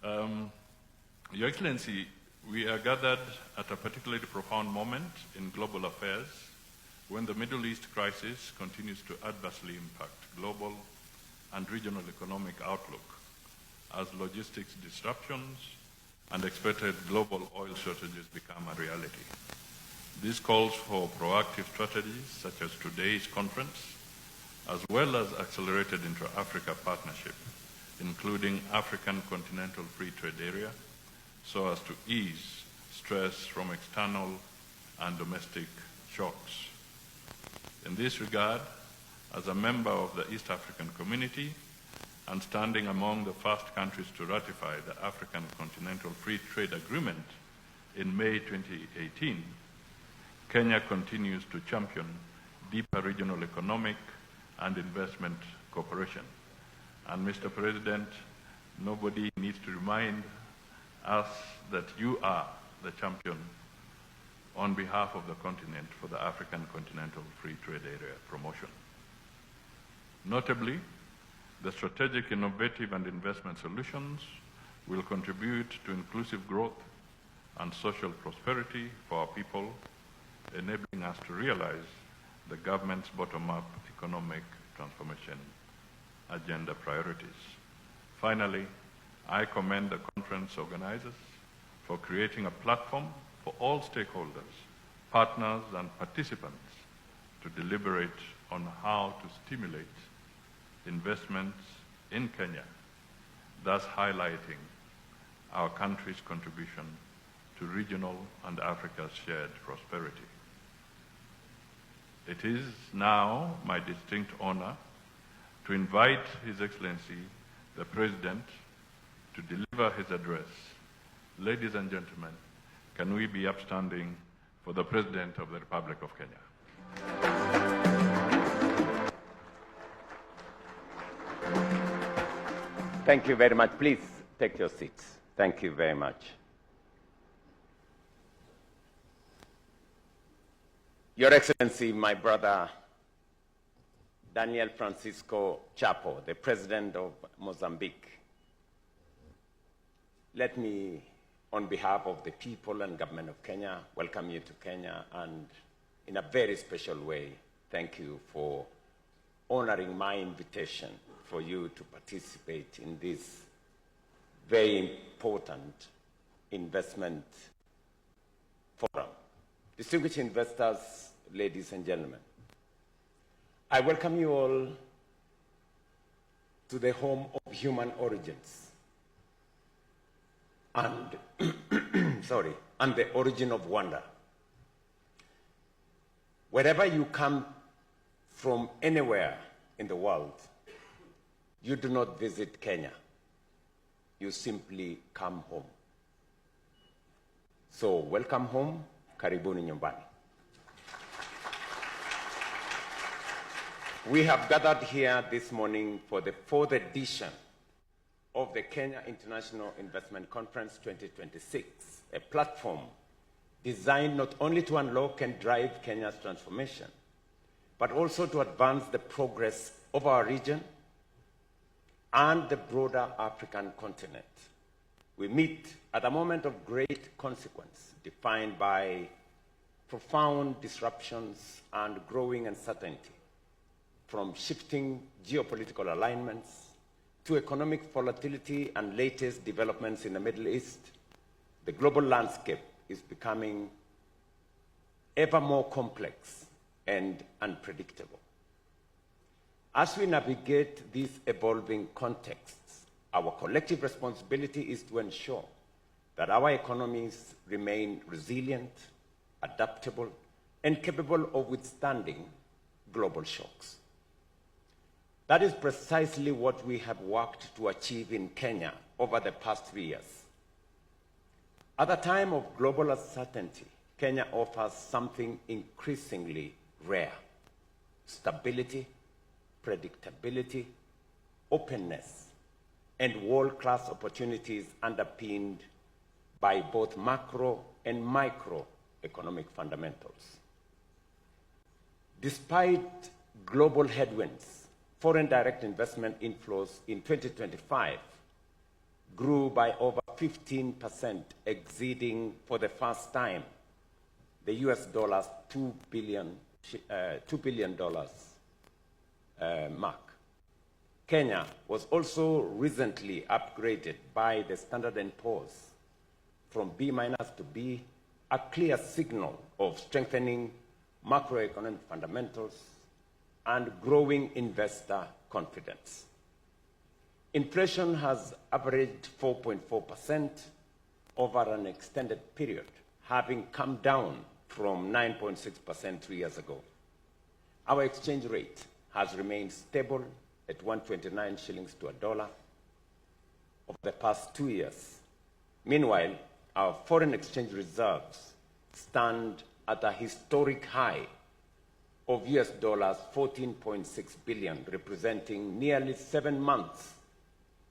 Your Excellency, we are gathered at a particularly profound moment in global affairs when the Middle East crisis continues to adversely impact global and regional economic outlook as logistics disruptions and expected global oil shortages become a reality. This calls for proactive strategies such as today's conference, as well as accelerated intra-Africa partnership, including African Continental Free Trade Area, so as to ease stress from external and domestic shocks. In this regard, as a member of the East African Community and standing among the first countries to ratify the African Continental Free Trade Agreement in May 2018, Kenya continues to champion deeper regional economic and investment cooperation. And Mr. President, nobody needs to remind us that you are the champion on behalf of the continent for the African Continental Free Trade Area promotion. Notably, the strategic, innovative, and investment solutions will contribute to inclusive growth and social prosperity for our people, enabling us to realize the government's bottom-up economic transformation agenda priorities. Finally, I commend the conference organizers for creating a platform for all stakeholders, partners, and participants to deliberate on how to stimulate investments in Kenya, thus highlighting our country's contribution to regional and Africa's shared prosperity. It is now my distinct honor to invite His Excellency, the President, to deliver his address. Ladies and gentlemen, can we be upstanding for the President of the Republic of Kenya? Thank you very much. Please take your seats. Thank you very much. Your Excellency, my brother Daniel Francisco Chapo, the President of Mozambique, let me, on behalf of the people and government of Kenya, welcome you to Kenya, and in a very special way, thank you for honoring my invitation for you to participate in this very important investment forum. Distinguished investors, ladies and gentlemen, I welcome you all to the home of human origins and, and the origin of wonder. Wherever you come from anywhere in the world, you do not visit Kenya. You simply come home. So welcome home, karibuni nyumbani. We have gathered here this morning for the 4th edition of the Kenya International Investment Conference 2026, a platform designed not only to unlock and drive Kenya's transformation, but also to advance the progress of our region and the broader African continent. We meet at a moment of great consequence, defined by profound disruptions and growing uncertainty, from shifting geopolitical alignments to economic volatility and latest developments in the Middle East. The global landscape is becoming ever more complex and unpredictable. As we navigate these evolving contexts, our collective responsibility is to ensure that our economies remain resilient, adaptable, and capable of withstanding global shocks. That is precisely what we have worked to achieve in Kenya over the past 3 years. At a time of global uncertainty, Kenya offers something increasingly rare: stability, predictability, openness, and world-class opportunities underpinned by both macro and micro economic fundamentals. Despite global headwinds, foreign direct investment inflows in 2025 grew by over 15%, exceeding for the first time the US dollars $2 billion mark. Kenya was also recently upgraded by the Standard & Poor's from B- to B, a clear signal of strengthening macroeconomic fundamentals and growing investor confidence. Inflation has averaged 4.4% over an extended period, having come down from 9.6% 3 years ago. Our exchange rate has remained stable at 129 shillings to a dollar over the past 2 years. Meanwhile, our foreign exchange reserves stand at a historic high of US dollars 14.6 billion, representing nearly 7 months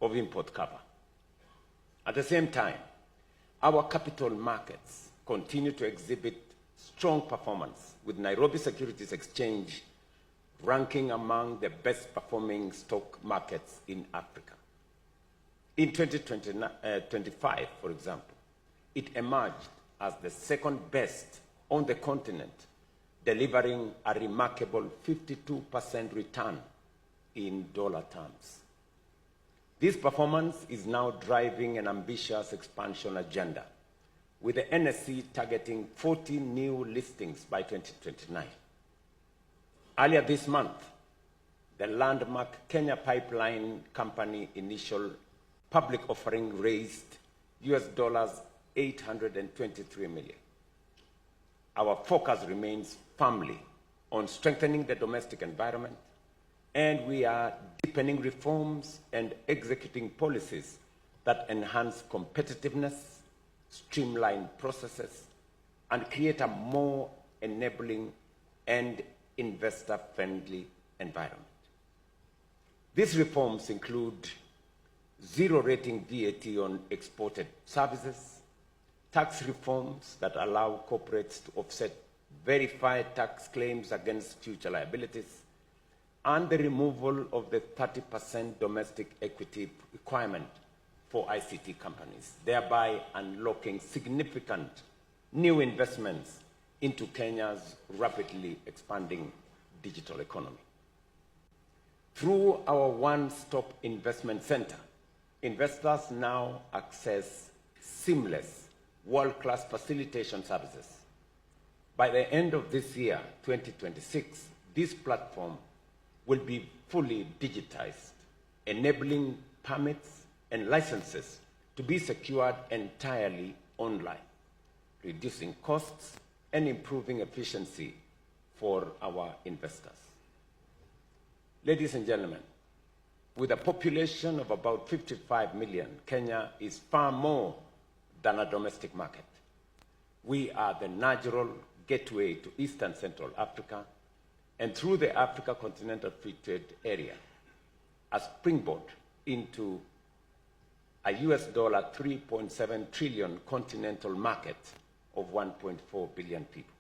of import cover. At the same time, our capital markets continue to exhibit strong performance, with Nairobi Securities Exchange ranking among the best performing stock markets in Africa. In 2025, for example, it emerged as the second best on the continent, delivering a remarkable 52% return in dollar terms. This performance is now driving an ambitious expansion agenda, with the NSE targeting 40 new listings by 2029. Earlier this month, the landmark Kenya Pipeline Company initial public offering raised US dollars 823 million. Our focus remains firmly on strengthening the domestic environment, and we are deepening reforms and executing policies that enhance competitiveness, streamline processes, and create a more enabling and investor-friendly environment. These reforms include zero-rating VAT on exported services, tax reforms that allow corporates to offset verified tax claims against future liabilities, and the removal of the 30% domestic equity requirement for ICT companies, thereby unlocking significant new investments into Kenya's rapidly expanding digital economy. Through our one-stop investment center, investors now access seamless, world-class facilitation services. By the end of this year, 2026, this platform will be fully digitized, enabling permits and licenses to be secured entirely online, reducing costs and improving efficiency for our investors. Ladies and gentlemen, with a population of about 55 million, Kenya is far more than a domestic market. We are the natural gateway to East and Central Africa, and through the Africa Continental Free Trade Area, a springboard into a US dollar 3.7 trillion continental market of 1.4 billion people.